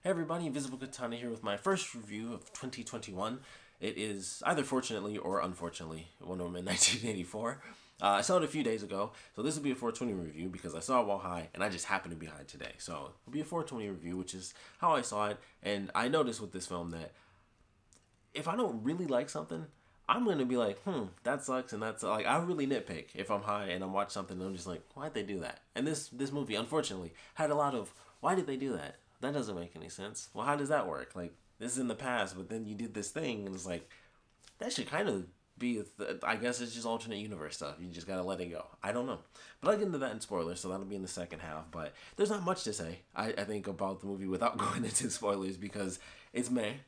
Hey everybody, Invisiblekatana here with my first review of 2021. It is either fortunately or unfortunately Wonder Woman 1984. I saw it a few days ago, so this will be a 420 review because I saw it while high and I just happened to be high today. So it'll be a 420 review, which is how I saw it. And I noticed with this film that if I don't really like something, I'm going to be like, that sucks, and that's like, I really nitpick if I'm high and I'm watching something and I'm just like, why'd they do that? And this movie, unfortunately, had a lot of, why did they do that? That doesn't make any sense. Well, how does that work? Like, this is in the past, but then you did this thing, and it's like, that should kind of be, I guess it's just alternate universe stuff. You just gotta let it go. I don't know. But I'll get into that in spoilers, so that'll be in the second half. But there's not much to say, I think, about the movie without going into spoilers, because it's May.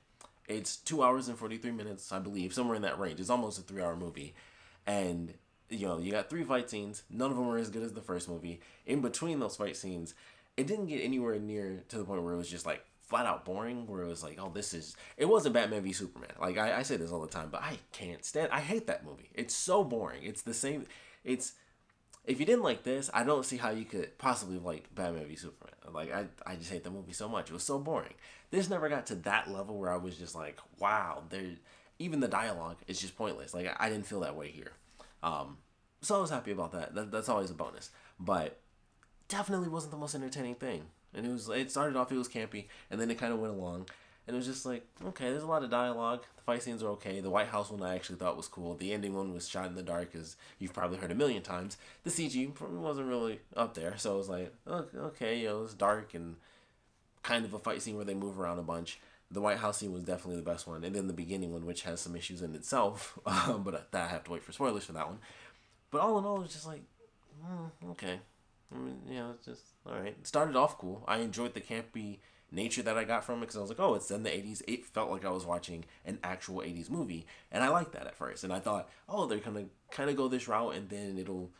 It's 2 hours and 43 minutes, I believe, somewhere in that range. It's almost a 3-hour movie. And, you know, you got 3 fight scenes. None of them were as good as the first movie. In between those fight scenes, it didn't get anywhere near to the point where it was just, like, flat out boring, where it was like, oh, it wasn't Batman v Superman. Like, I say this all the time, but I hate that movie. It's so boring. It's the same, if you didn't like this, I don't see how you could possibly like Batman v Superman. Like, I just hate the movie so much. It was so boring. This never got to that level where I was just like, wow, even the dialogue is just pointless. Like, I didn't feel that way here. So I was happy about that. That's always a bonus. But definitely wasn't the most entertaining thing. And it started off, it was campy, and then it kind of went along. And it was just like, okay, there's a lot of dialogue. The fight scenes are okay. The White House one I actually thought was cool. The ending one was shot in the dark, as you've probably heard a million times. The CG wasn't really up there, so it was like, okay, it was dark and kind of a fight scene where they move around a bunch. The White House scene was definitely the best one, and then the beginning one, which has some issues in itself, but I have to wait for spoilers for that one. But all in all, it was just like, okay. I mean, yeah, it's just, alright. It started off cool. I enjoyed the campy nature that I got from it, because I was like, oh, it's in the 80s. It felt like I was watching an actual 80s movie, and I liked that at first. And I thought, oh, they're gonna kind of go this route, and then it'll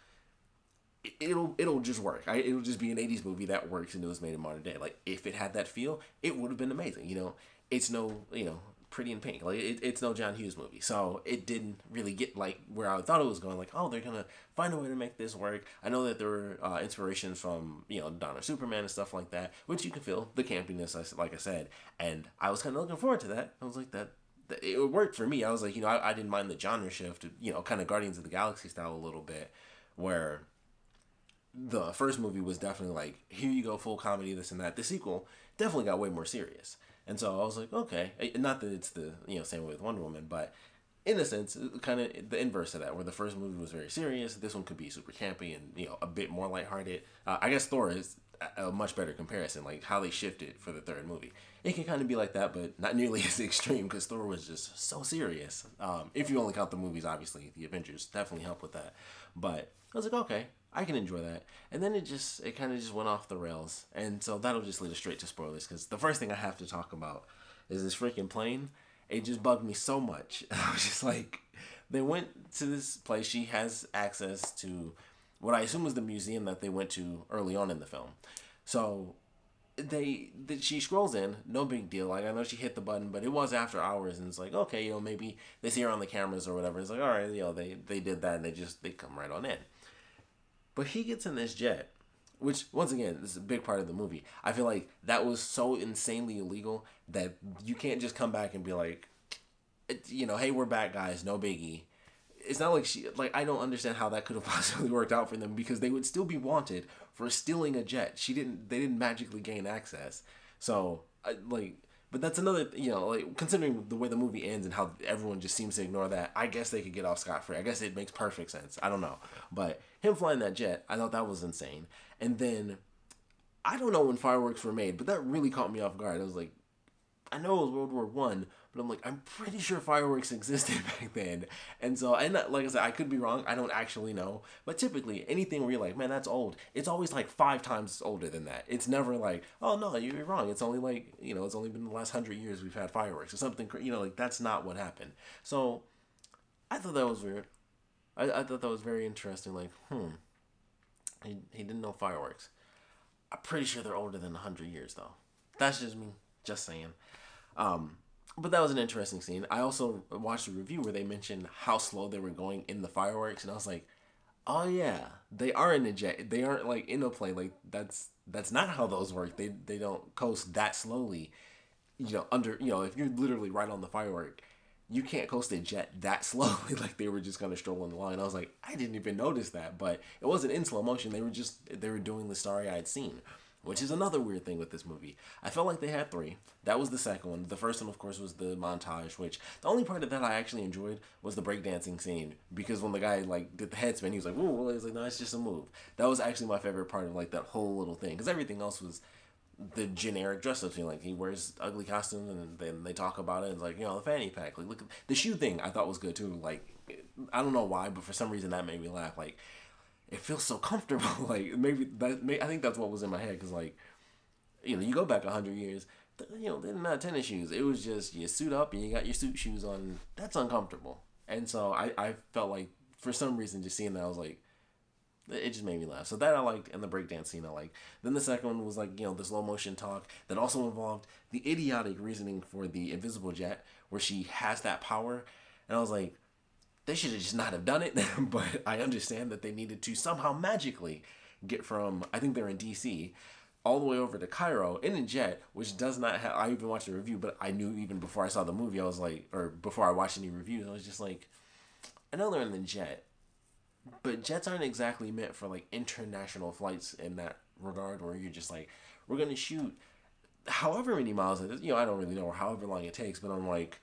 just work. It'll just be an 80s movie that works, and it was made in modern day. Like, if it had that feel, it would have been amazing. You know, it's no, Pretty in Pink. Like, it's no John Hughes movie, so it didn't really get like where I thought it was going. Like, oh, they're gonna find a way to make this work. I know that there were inspirations from Dawn of Superman and stuff like that, which you can feel the campiness, like I said, and I was kind of looking forward to that. I was like, that it worked for me. I was like, I didn't mind the genre shift, kind of Guardians of the Galaxy style a little bit, where the first movie was definitely like, here you go, full comedy, this and that. The sequel definitely got way more serious. And so I was like, okay, not that it's the same way with Wonder Woman, but in a sense, kind of the inverse of that, where the first movie was very serious. This one could be super campy and a bit more lighthearted. I guess Thor is a much better comparison, like how they shifted for the third movie. It can kind of be like that, but not nearly as extreme, because Thor was just so serious. If you only count the movies, obviously, the Avengers definitely helped with that. But I was like, okay, I can enjoy that. And then it kind of just went off the rails. And so that'll just lead us straight to spoilers, because the first thing I have to talk about is this freaking plane. It just bugged me so much. I was just like, they went to this place. She has access to what I assume was the museum that they went to early on in the film. So she scrolls in, no big deal. Like, I know she hit the button, but it was after hours, and it's like, okay, maybe they see her on the cameras or whatever. It's like, all right, they did that, and they come right on in. But he gets in this jet, which, once again, this is a big part of the movie. I feel like that was so insanely illegal that you can't just come back and be like, hey, we're back, guys, no biggie. It's not like I don't understand how that could have possibly worked out for them, because they would still be wanted for stealing a jet. They didn't magically gain access. So, but that's another, considering the way the movie ends and how everyone just seems to ignore that, I guess they could get off scot-free. I guess it makes perfect sense. I don't know. But him flying that jet, I thought that was insane. And then, I don't know when fireworks were made, but that really caught me off guard. I was like, I know it was World War One, but I'm like, I'm pretty sure fireworks existed back then. And so, like I said, I could be wrong. I don't actually know. But typically, anything where you're like, man, that's old, it's always like 5 times older than that. It's never like, oh, no, you're wrong. It's only like, it's only been the last 100 years we've had fireworks or something. Like, that's not what happened. So, I thought that was weird. I thought that was very interesting. Like, he didn't know fireworks. I'm pretty sure they're older than 100 years, though. That's just me. Just saying. But that was an interesting scene. I also watched a review where they mentioned how slow they were going in the fireworks, and I was like, Oh yeah, they are in a jet. They aren't like in a plane. Like that's not how those work. They don't coast that slowly. If you're literally right on the firework, you can't coast a jet that slowly. Like they were just kind of strolling the line. I was like, I didn't even notice that, but it wasn't in slow motion. They were doing the starry-eyed scene, which is another weird thing with this movie. I felt like they had three. That was the second one. The first one, of course, was the montage, which the only part of that I actually enjoyed was the breakdancing scene, because when the guy like did the head spin, he was like, "Whoa!" Well, he was like, "No, it's just a move." That was actually my favorite part of like that whole little thing, because everything else was the generic dress up scene. Like he wears ugly costumes, and then they talk about it. And it's like, the fanny pack. Like look at the shoe thing. I thought was good too. Like I don't know why, but for some reason that made me laugh. Like it feels so comfortable. Like I think that's what was in my head, because like you go back 100 years. They're not tennis shoes. It was just you suit up and you got your suit shoes on. That's uncomfortable. And so I felt like for some reason just seeing that I was like, it just made me laugh. So that I liked, and the breakdance scene I liked. Then the second one was like, the slow motion talk that also involved the idiotic reasoning for the invisible jet, where she has that power. And I was like, they should have just not have done it. But I understand that they needed to somehow magically get from, I think they're in DC, all the way over to Cairo in a jet, which does not have, I even watched a review, but I knew even before I saw the movie, I was like, or before I watched any reviews, I was just like, I know they're in the jet, but jets aren't exactly meant for like international flights in that regard, where you're just like, we're gonna shoot however many miles it is. I don't really know, or however long it takes, but I'm like,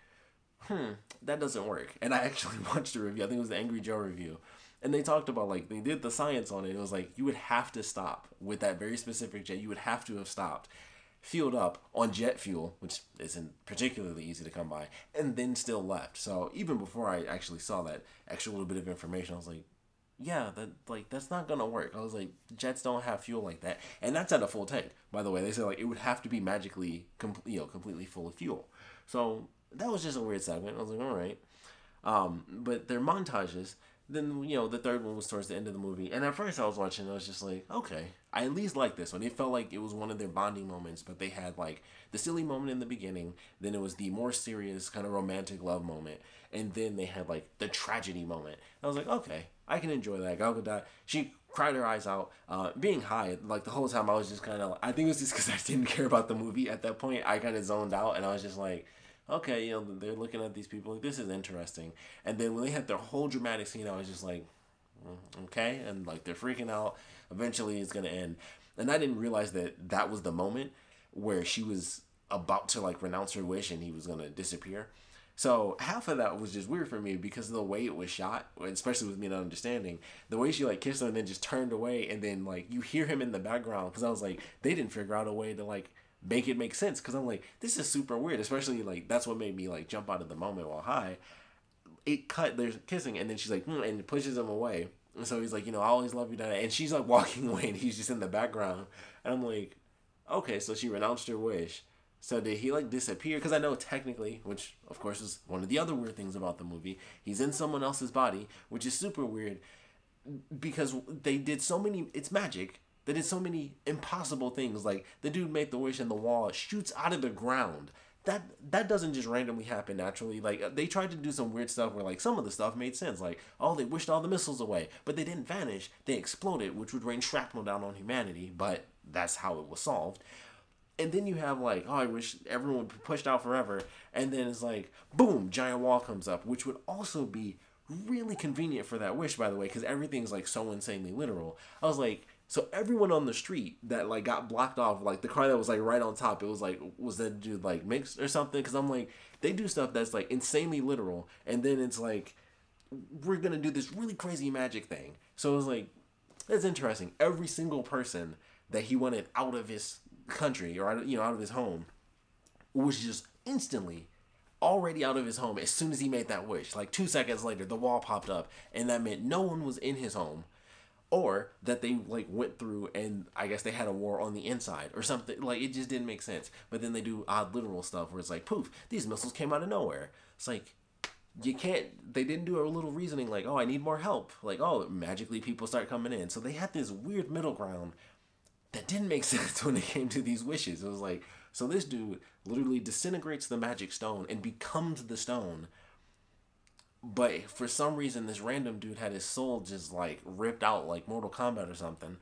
that doesn't work. And I actually watched a review. I think it was the Angry Joe review. And they talked about, like, they did the science on it. It was like, you would have to stop with that very specific jet. You would have to have stopped, fueled up on jet fuel, which isn't particularly easy to come by, and then still left. So even before I actually saw that extra little bit of information, I was like, yeah, that's not gonna work. I was like, jets don't have fuel like that, and that's at a full tank. By the way, they said like it would have to be magically, completely full of fuel. So that was just a weird segment. I was like, all right, but their montages. Then the third one was towards the end of the movie, and at first I was watching, I was just like, okay, I at least like this one. It felt like it was one of their bonding moments, but they had like the silly moment in the beginning, then it was the more serious kind of romantic love moment, and then they had like the tragedy moment. I was like, okay, I can enjoy that. Gal Gadot, she cried her eyes out, being high. Like the whole time I was just kind of, I think it was just because I didn't care about the movie at that point. I kind of zoned out, and I was just like, okay, they're looking at these people like, this is interesting. And then when they had their whole dramatic scene, I was just like, okay, and like they're freaking out. Eventually, it's gonna end, and I didn't realize that that was the moment where she was about to like renounce her wish and he was gonna disappear. So half of that was just weird for me because of the way it was shot, especially with me not understanding the way she like kissed him and then just turned away, and then like you hear him in the background, because I was like, they didn't figure out a way to like make it make sense, because I'm like, this is super weird, especially like that's what made me like jump out of the moment while high. It cut, there's kissing, and then she's like, and pushes him away, and so he's like, I always love you, Dada, and she's like walking away, and he's just in the background, and I'm like, okay, so she renounced her wish. So did he like disappear? Because I know technically, which of course is one of the other weird things about the movie, he's in someone else's body, which is super weird, because they did so many, it's magic. They did so many impossible things. Like the dude made the wish and the wall shoots out of the ground. That doesn't just randomly happen naturally. Like they tried to do some weird stuff where like some of the stuff made sense. Like, oh, they wished all the missiles away, but they didn't vanish. They exploded, which would rain shrapnel down on humanity. But that's how it was solved. And then you have like, oh, I wish everyone would be pushed out forever. And then it's like, boom, giant wall comes up, which would also be really convenient for that wish, by the way, because everything's like so insanely literal. I was like, so everyone on the street that like got blocked off, like the car that was like right on top, it was like, was that dude like mixed or something? Because I'm like, they do stuff that's like insanely literal, and then it's like, we're gonna do this really crazy magic thing. So it was like, that's interesting. Every single person that he wanted out of his country, or out of his home, was just instantly already out of his home as soon as he made that wish. Like 2 seconds later, the wall popped up, and that meant no one was in his home, or that they like went through and I guess they had a war on the inside or something. Like it just didn't make sense. But then they do odd literal stuff where it's like, poof, these missiles came out of nowhere. It's like, you can't, they didn't do a little reasoning like, oh, I need more help. Like, oh, magically people start coming in. So they had this weird middle ground that didn't make sense when it came to these wishes. It was like, so this dude literally disintegrates the magic stone and becomes the stone. But for some reason, this random dude had his soul just like ripped out like Mortal Kombat or something.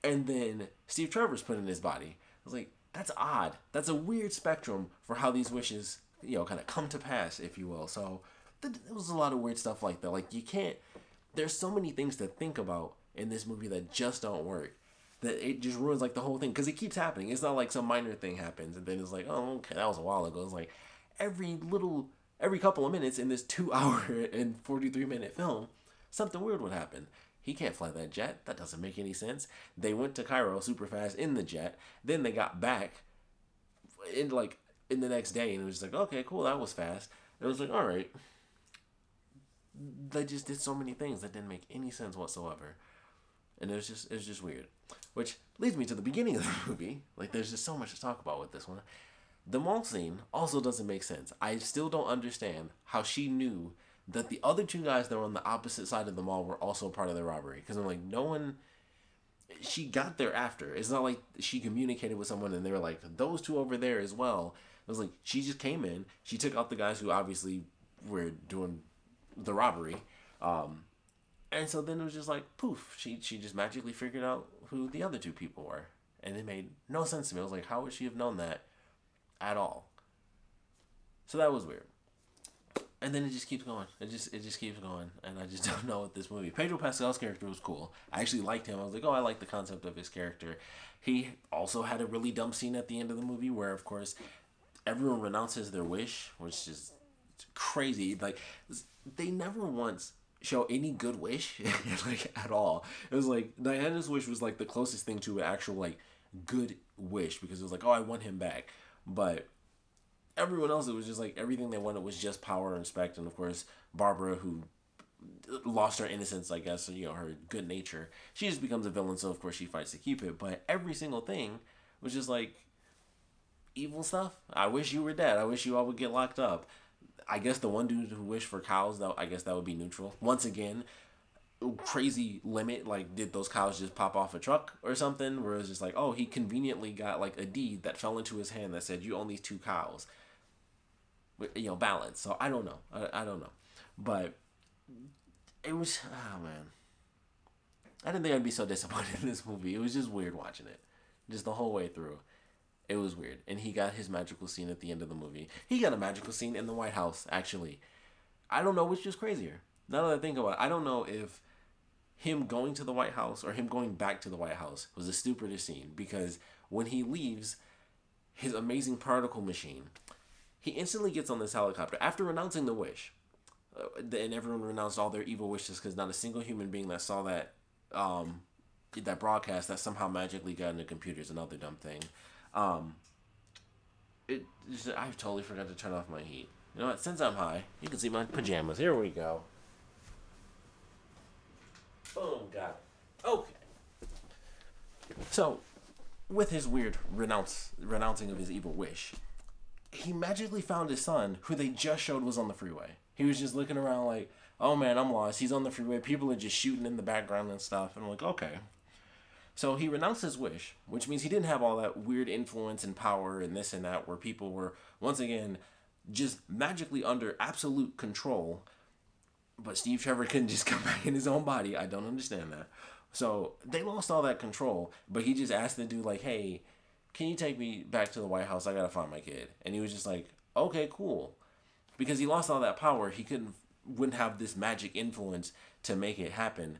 And then Steve Trevor's put in his body. I was like, that's odd. That's a weird spectrum for how these wishes, kind of come to pass, if you will. So there was a lot of weird stuff like that. Like, you can't, there's so many things to think about in this movie that just don't work. That it just ruins like the whole thing. Because it keeps happening. It's not like some minor thing happens and then it's like, oh, okay, that was a while ago. It's like every couple of minutes in this 2 hour and 43-minute film, something weird would happen. He can't fly that jet. That doesn't make any sense. They went to Cairo super fast in the jet. Then they got back in the next day, and it was just like, okay, cool, that was fast. It was like, all right. They just did so many things that didn't make any sense whatsoever, and it was just weird. Which leads me to the beginning of the movie. Like, there's just so much to talk about with this one. The mall scene also doesn't make sense. I still don't understand how she knew that the other two guys that were on the opposite side of the mall were also part of the robbery. Because I'm like, no one... She got there after. It's not like she communicated with someone and they were like, those two over there as well. It was like, she just came in. She took out the guys who obviously were doing the robbery. And so then it was just like, poof. She just magically figured out who the other two people were. And it made no sense to me. I was like, how would she have known that at all? So that was weird. And then it just keeps going. It just keeps going. And I just don't know what this movie... Pedro Pascal's character was cool. I actually liked him. I was like, oh, I like the concept of his character. He also had a really dumb scene at the end of the movie where, of course, everyone renounces their wish, which is crazy. Like, they never once show any good wish, like, at all. It was like, Diana's wish was, like, the closest thing to an actual, like, good wish, because it was like, oh, I want him back. But everyone else, it was just like everything they wanted was just power and respect. And of course, Barbara, who lost her innocence, I guess, her good nature, she just becomes a villain. So of course she fights to keep it. But every single thing was just like evil stuff. I wish you were dead. I wish you all would get locked up. I guess the one dude who wished for cows, though, I guess that would be neutral. Once again, crazy limit. Like, did those cows just pop off a truck or something? Where it was just like, oh, he conveniently got like a deed that fell into his hand that said you own these 2 cows. Balance. So I don't know. I don't know. But it was, oh man. I didn't think I'd be so disappointed in this movie. It was just weird watching it. Just the whole way through. It was weird. And he got his magical scene at the end of the movie. He got a magical scene in the White House, actually. I don't know which is crazier. Now that I think about it, I don't know if him going to the White House or him going back to the White House was the stupidest scene. Because when he leaves his amazing particle machine, he instantly gets on this helicopter after renouncing the wish. And everyone renounced all their evil wishes because not a single human being that saw that that broadcast that somehow magically got into computers, another dumb thing. I totally forgot to turn off my heat. You know what? Since I'm high, you can see my pajamas. Here we go. Boom, got it. Okay. So, with his weird renouncing of his evil wish, he magically found his son, who they just showed was on the freeway. He was just looking around like, oh man, I'm lost. He's on the freeway. People are just shooting in the background and stuff. And I'm like, okay. So he renounced his wish, which means he didn't have all that weird influence and power and this and that, where people were, once again, just magically under absolute control. But Steve Trevor couldn't just come back in his own body. I don't understand that. So they lost all that control, but he just asked the dude, like, hey, can you take me back to the White House? I gotta find my kid. And he was just like, okay, cool. Because he lost all that power, he wouldn't have this magic influence to make it happen.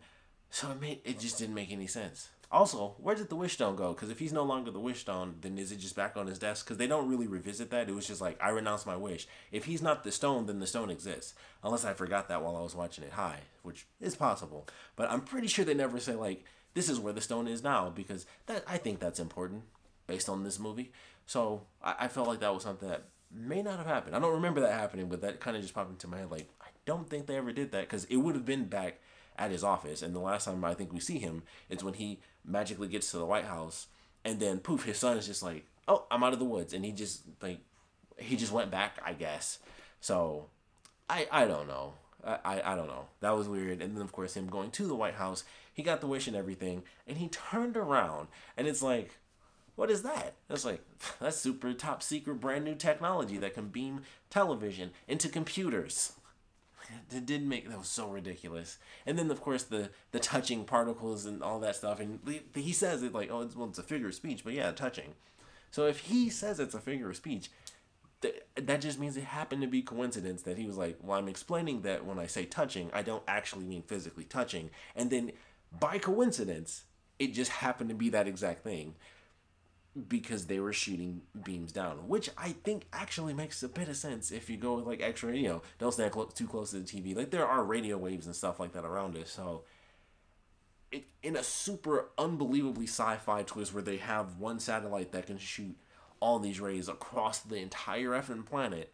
So it just didn't make any sense. Also, where did the wish stone go? Because if he's no longer the wish stone, then is it just back on his desk? Because they don't really revisit that. It was just like, I renounce my wish. If he's not the stone, then the stone exists. Unless I forgot that while I was watching it high, which is possible. But I'm pretty sure they never say, like, this is where the stone is now. Because I think that's important based on this movie. So I felt like that was something that may not have happened. I don't remember that happening, but that kind of just popped into my head. Like, I don't think they ever did that. Because it would have been back at his office, and the last time I think we see him is when he magically gets to the White House, and then poof, his son is just like, oh, I'm out of the woods, and he just went back, I guess. So I don't know. I don't know. That was weird. And then of course him going to the White House, he got the wish and everything, and he turned around, and it's like, what is that? It's like, that's super top secret brand new technology that can beam television into computers. It didn't make, that was so ridiculous. And then of course the touching particles and all that stuff, and he says it like, oh, it's a figure of speech, but yeah, touching. So if he says it's a figure of speech, that just means it happened to be coincidence that he was like, well, I'm explaining that when I say touching, I don't actually mean physically touching, and then by coincidence, it just happened to be that exact thing because they were shooting beams down, which I think actually makes a bit of sense if you go with like extra, don't stand too close to the TV. Like there are radio waves and stuff like that around us, so in a super unbelievably sci-fi twist where they have one satellite that can shoot all these rays across the entire effing planet,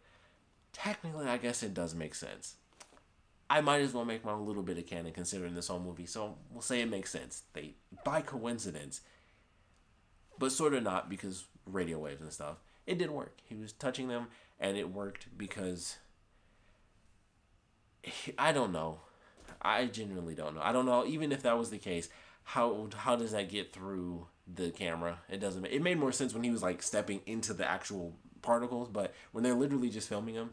technically I guess it does make sense. I might as well make my own little bit of canon considering this whole movie, so we'll say it makes sense. They, by coincidence, but sort of not, because radio waves and stuff, it did work. He was touching them, and it worked because I don't know. I genuinely don't know. I don't know, even if that was the case, how does that get through the camera? It doesn't. It made more sense when he was like stepping into the actual particles, but when they're literally just filming him,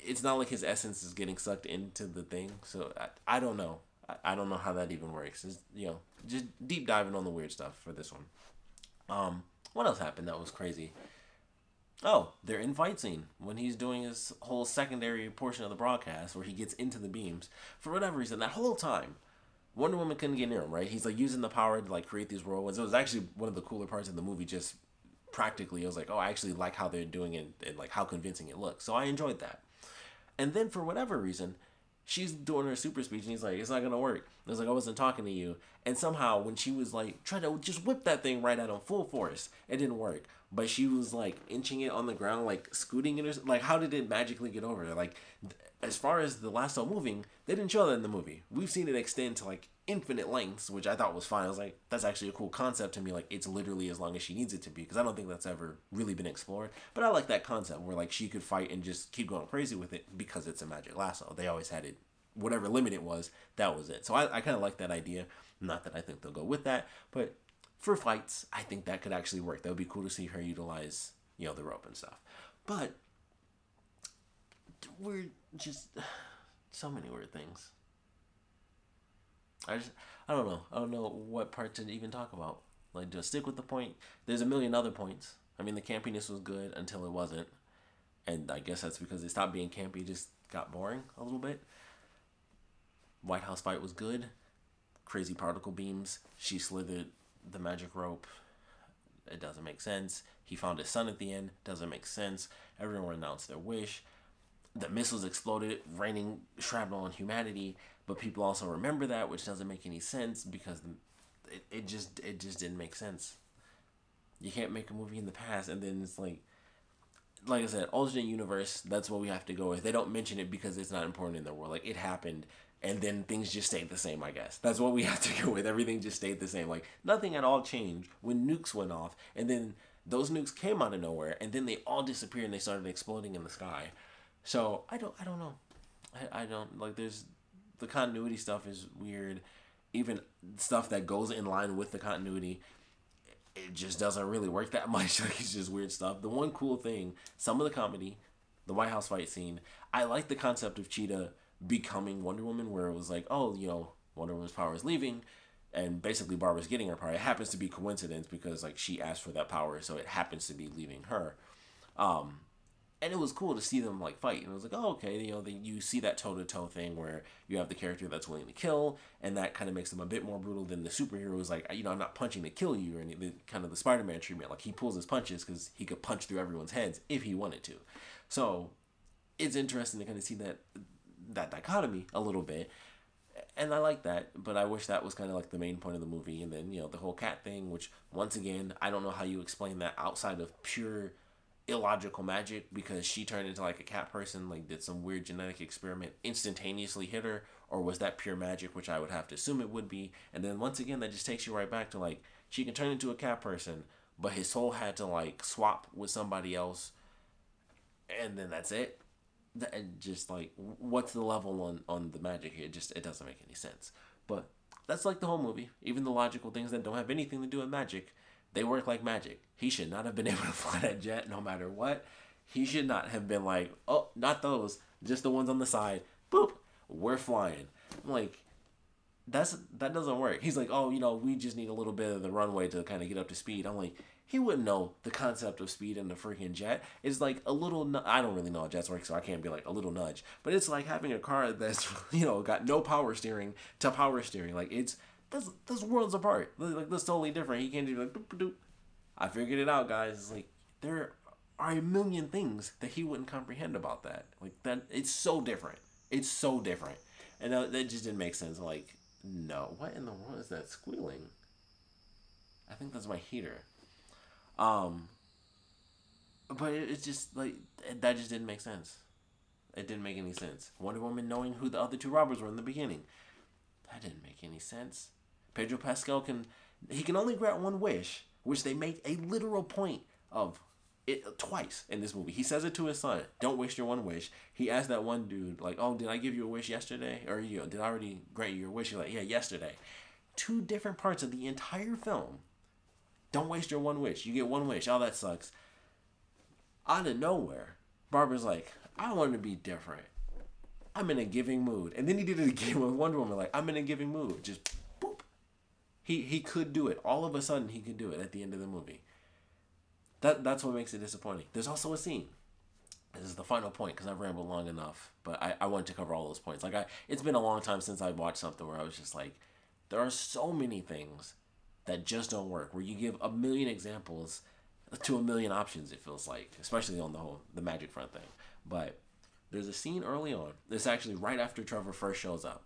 it's not like his essence is getting sucked into the thing. So I don't know. I don't know how that even works. It's, just deep diving on the weird stuff for this one. What else happened that was crazy? Oh, they're in fight scene when he's doing his whole secondary portion of the broadcast where he gets into the beams. For whatever reason, that whole time, Wonder Woman couldn't get near him, right? He's like using the power to like create these whirlwinds. It was actually one of the cooler parts of the movie, just practically. I was like, oh, I actually like how they're doing it and like how convincing it looks. So I enjoyed that. And then for whatever reason, she's doing her super speech and he's like, it's not gonna work. I was like, I wasn't talking to you. And somehow when she was like trying to just whip that thing right at him full force, it didn't work. But she was like inching it on the ground, like scooting it, or like how did it magically get over there? Like as far as the lasso moving, they didn't show that in the movie. We've seen it extend to like infinite lengths, which I thought was fine. I was like, that's actually a cool concept to me. Like it's literally as long as she needs it to be, because I don't think that's ever really been explored. But I like that concept where like she could fight and just keep going crazy with it because it's a magic lasso. They always had it, whatever limit it was, that was it. So I kind of like that idea. Not that I think they'll go with that, but for fights, I think that could actually work. That would be cool to see her utilize, the rope and stuff. But we're just so many weird things. I don't know. I don't know what part to even talk about. Like, just stick with the point. There's a million other points. I mean, the campiness was good until it wasn't. And I guess that's because it stopped being campy, just got boring a little bit. White House fight was good. Crazy particle beams. She slithered the magic rope. It doesn't make sense. He found his son at the end. Doesn't make sense. Everyone announced their wish. The missiles exploded, raining shrapnel on humanity. But people also remember that, which doesn't make any sense because it just didn't make sense. You can't make a movie in the past and then it's like I said, alternate universe. That's what we have to go with. They don't mention it because it's not important in their world. Like it happened. And then things just stayed the same, I guess. That's what we have to go with. Everything just stayed the same. Like, nothing at all changed when nukes went off. And then those nukes came out of nowhere. And then they all disappeared and they started exploding in the sky. So, I don't know. I don't, like, there's, the continuity stuff is weird. Even stuff that goes in line with the continuity, it just doesn't really work that much. Like, it's just weird stuff. The one cool thing, some of the comedy, the White House fight scene, I like the concept of Cheetah becoming Wonder Woman, where it was like, oh, Wonder Woman's power is leaving and basically Barbara's getting her power. It happens to be coincidence because like she asked for that power, so it happens to be leaving her. And it was cool to see them like fight, and it was like, oh, okay, you see that toe-to-toe thing where you have the character that's willing to kill, and that kind of makes them a bit more brutal than the superhero who's like, I'm not punching to kill you, or any kind of the Spider-Man treatment. Like he pulls his punches because he could punch through everyone's heads if he wanted to. So it's interesting to kind of see that dichotomy a little bit, and I like that, but I wish that was kind of like the main point of the movie. And then the whole cat thing, which once again I don't know how you explain that outside of pure illogical magic, because she turned into like a cat person, like did some weird genetic experiment, instantaneously hit her, or was that pure magic, which I would have to assume it would be. And then once again that just takes you right back to like she can turn into a cat person, but his soul had to like swap with somebody else, and then that's it. And just like, what's the level on the magic here? It doesn't make any sense. But that's like the whole movie. Even the logical things that don't have anything to do with magic, they work like magic. He should not have been able to fly that jet no matter what. He should not have been like, oh, not those, just the ones on the side. Boop. we're flying. I'm like, that doesn't work. He's like, oh, we just need a little bit of the runway to kind of get up to speed. I'm like, he wouldn't know the concept of speed in the freaking jet. It's like a little, I don't really know how jets work, so I can't be like a little nudge. But it's like having a car that's, got no power steering to power steering. Like, that's worlds apart. Like, that's totally different. He can't do like, doop, doop. I figured it out, guys. It's like, there are a million things that he wouldn't comprehend about that. Like, that, it's so different. It's so different. And that just didn't make sense. Like, no. What in the world is that squealing? I think that's my heater. But it's just, like, that just didn't make sense. It didn't make any sense. Wonder Woman knowing who the other two robbers were in the beginning. That didn't make any sense. Pedro Pascal can only grant one wish, which they make a literal point of it twice in this movie. He says it to his son, don't waste your one wish. He asked that one dude, like, oh, did I give you a wish yesterday? Or did I already grant you your wish? He's like, yeah, yesterday. Two different parts of the entire film. Don't waste your one wish. You get one wish. Oh, that sucks. Out of nowhere, Barbara's like, I want to be different. I'm in a giving mood. And then he did it again with Wonder Woman, like, I'm in a giving mood. Just, boop. He could do it. All of a sudden, he could do it at the end of the movie. That's what makes it disappointing. There's also a scene. This is the final point, because I've rambled long enough. But I wanted to cover all those points. Like, it's been a long time since I watched something where I was just like, there are so many things that just don't work, where you give a million examples to a million options, it feels like, especially on the magic front thing. But there's a scene early on. It's actually right after Trevor first shows up.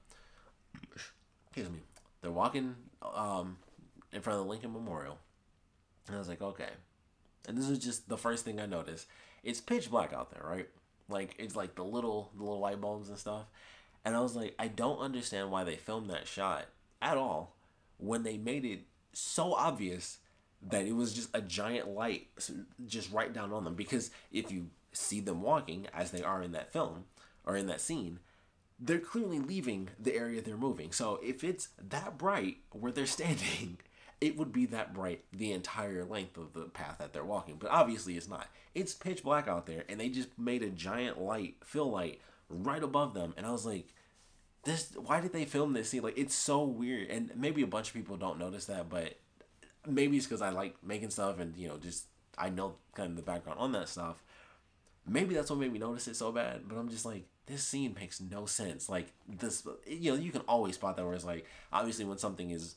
Excuse me. They're walking in front of the Lincoln Memorial. And I was like, okay. And this is just the first thing I noticed. It's pitch black out there, right? Like, it's like the little light bulbs and stuff. And I was like, I don't understand why they filmed that shot at all when they made it so obvious that it was just a giant light just right down on them. Because if you see them walking as they are in that film or in that scene, they're clearly leaving the area they're moving. So if it's that bright where they're standing, it would be that bright the entire length of the path that they're walking. But obviously it's not. It's pitch black out there, and they just made a giant fill light right above them. And I was like, why did they film this scene? Like, it's so weird. And maybe a bunch of people don't notice that, but maybe it's because I like making stuff and, just I know kind of the background on that stuff. Maybe that's what made me notice it so bad. But I'm just like, this scene makes no sense. Like, this, you can always spot that where it's like, obviously when something is,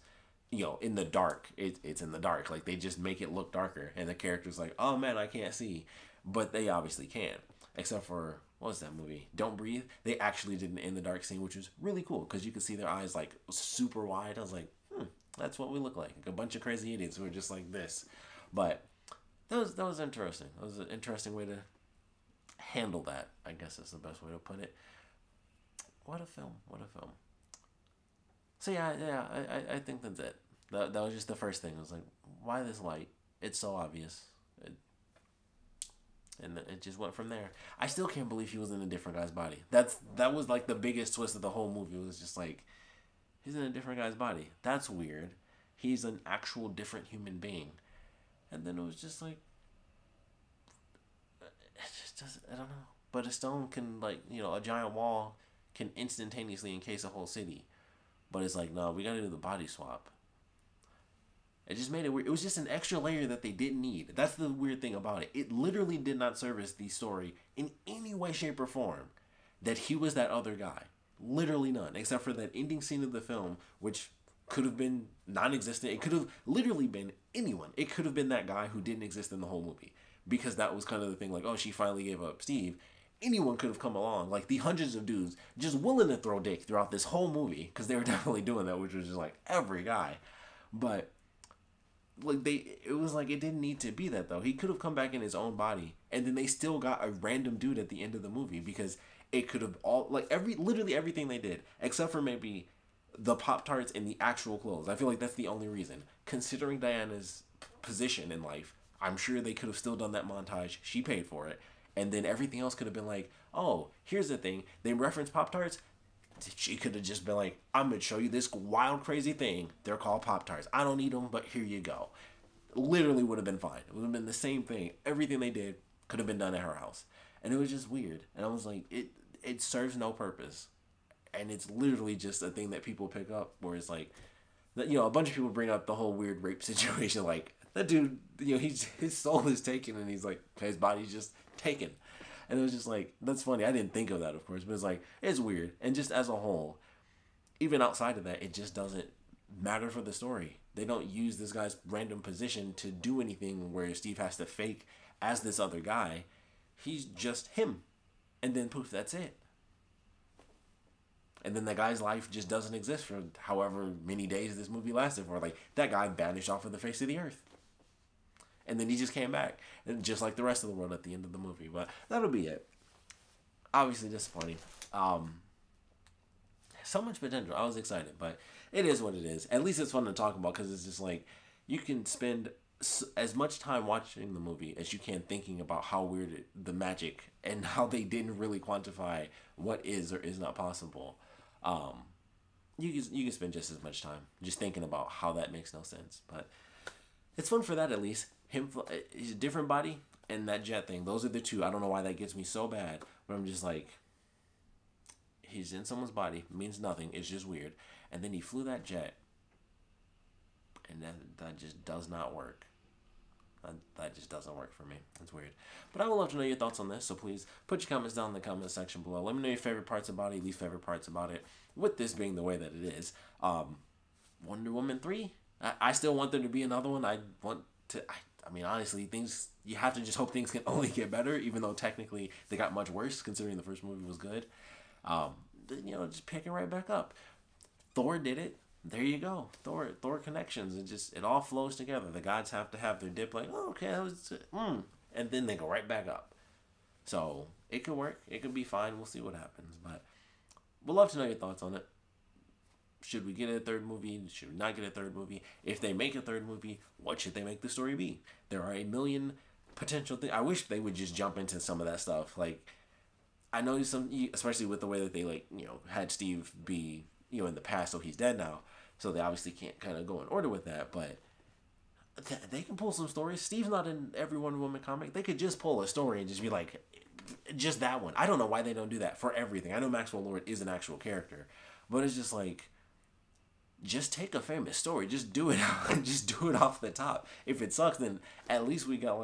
in the dark, it's in the dark. Like, they just make it look darker. And the character's like, oh man, I can't see. But they obviously can. Except for, what was that movie? Don't Breathe. They actually did an in the dark scene, which was really cool. Because you could see their eyes like super wide. I was like, that's what we look like. A bunch of crazy idiots who are just like this. But that was interesting. That was an interesting way to handle that, I guess is the best way to put it. What a film. So yeah, I think that's it. That was just the first thing. I was like, why this light? It's so obvious. And it just went from there. I still can't believe he was in a different guy's body. That was like the biggest twist of the whole movie. It was just like, he's in a different guy's body. That's weird. He's an actual different human being. And then it was just like, it just doesn't, I don't know. But a stone can, like, a giant wall can instantaneously encase a whole city. But it's like, no, we gotta do the body swap. It just made it weird. It was just an extra layer that they didn't need. That's the weird thing about it. It literally did not service the story in any way, shape, or form that he was that other guy. Literally none. Except for that ending scene of the film, which could have been non-existent. It could have literally been anyone. It could have been that guy who didn't exist in the whole movie. Because that was kind of the thing, like, oh, she finally gave up Steve. Anyone could have come along, like the hundreds of dudes just willing to throw dick throughout this whole movie, because they were definitely doing that, which was just like every guy. But like it was like it didn't need to be that though. He could have come back in his own body, and then they still got a random dude at the end of the movie, because it could have all like literally everything they did, except for maybe the Pop-Tarts and the actual clothes. I feel like that's the only reason. Considering Diana's position in life, I'm sure they could have still done that montage. She paid for it. And then everything else could have been like, oh, here's the thing. They reference Pop-Tarts. She could have just been like, I'm going to show you this wild, crazy thing. They're called Pop-Tarts. I don't need them, but here you go. Literally would have been fine. It would have been the same thing. Everything they did could have been done at her house. And it was just weird. And I was like, it serves no purpose. and it's literally just a thing that people pick up, where it's like, a bunch of people bring up the whole weird rape situation, like that dude, his soul is taken, and he's like, his body's just taken, and it was just like, that's funny. I didn't think of that, of course, but it's like, it's weird, and just as a whole, even outside of that, it just doesn't matter for the story. They don't use this guy's random position to do anything where Steve has to fake as this other guy. He's just him, and then poof, that's it. And then the guy's life just doesn't exist for however many days this movie lasted for. Like, that guy vanished off of the face of the earth. And then he just came back. And just like the rest of the world at the end of the movie. But that'll be it. Obviously disappointing. So much potential. I was excited. But it is what it is. At least it's fun to talk about, because it's just like, you can spend as much time watching the movie as you can thinking about how weird the magic and how they didn't really quantify what is or is not possible. You can spend just as much time just thinking about how that makes no sense, but it's fun for that. At least he's a different body, and that jet thing. Those are the two. I don't know why that gets me so bad, but I'm just like, he's in someone's body, means nothing. It's just weird, and then he flew that jet, and that just does not work. That just doesn't work for me. It's weird. But I would love to know your thoughts on this, so please put your comments down in the comment section below. Let me know your favorite parts about it, least favorite parts about it, with this being the way that it is. Wonder Woman 3, I still want there to be another one. I mean, honestly, you have to just hope things can only get better, even though technically they got much worse, considering the first movie was good. Just pick it right back up. Thor did it. There you go. Thor connections. It all flows together. The gods have to have their dip, like, oh, okay, that was and then they go right back up. So it could work. It could be fine. We'll see what happens. But we'd love to know your thoughts on it. Should we get a third movie? Should we not get a third movie? If they make a third movie, what should they make the story be? There are a million potential things. I wish they would just jump into some of that stuff. Like, I know especially with the way that they had Steve be in the past, so he's dead now. So they obviously can't kind of go in order with that, but they can pull some stories. Steve's not in every Wonder Woman comic. They could just pull a story and just be like, just that one. I don't know why they don't do that for everything. I know Maxwell Lord is an actual character, but it's just like, just take a famous story. Just do it. Just do it off the top. If it sucks, then at least we got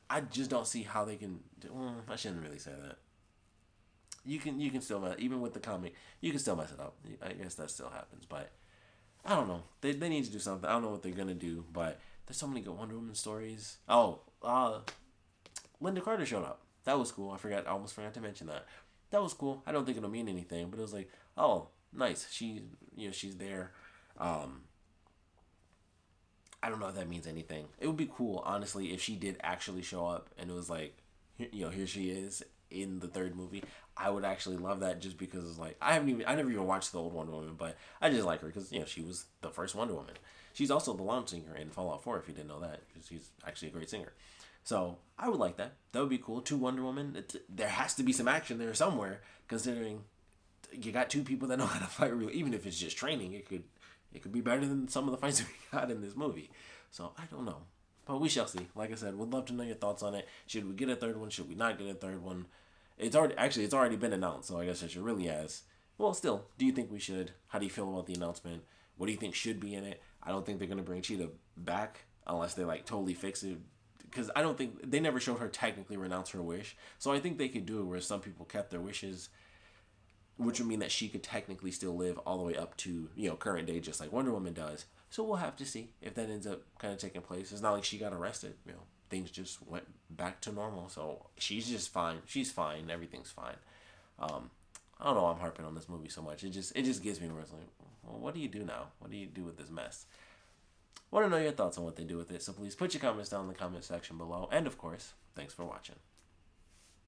I just don't see how they can I shouldn't really say that. You can still mess, even with the comic, you can still mess it up. I guess that still happens, but I don't know. They need to do something. I don't know what they're gonna do, but there's so many good Wonder Woman stories. Oh, Linda Carter showed up. That was cool. I almost forgot to mention that. That was cool. I don't think it'll mean anything, but it was like, oh, nice. She's there. I don't know if that means anything. It would be cool, honestly, if she did actually show up and it was like, here she is in the third movie. I would actually love that, just because it's like, I never even watched the old Wonder Woman, but I just like her because she was the first Wonder Woman. She's also the launch singer in Fallout 4, if you didn't know that, because she's actually a great singer. So I would like that. That would be cool. 2 Wonder Woman. There has to be some action there somewhere, considering you got 2 people that know how to fight real. Even if it's just training, it could be better than some of the fights we got in this movie. So I don't know, but we shall see. Like I said, would love to know your thoughts on it. Should we get a third one? Should we not get a third one? It's already been announced, so I guess I should really ask. Well, still, do you think we should? How do you feel about the announcement? What do you think should be in it? I don't think they're gonna bring Cheetah back unless they totally fix it, because I don't think they never showed her technically renounce her wish. So I think they could do it where some people kept their wishes, which would mean that she could technically still live all the way up to current day, just like Wonder Woman does. So we'll have to see if that ends up kind of taking place. It's not like she got arrested. Things just went back to normal. So she's just fine. She's fine. Everything's fine. I don't know why I'm harping on this movie so much. It just gets me where it's like, well, what do you do now? What do you do with this mess? I want to know your thoughts on what they do with it. So please put your comments down in the comment section below. And of course, thanks for watching.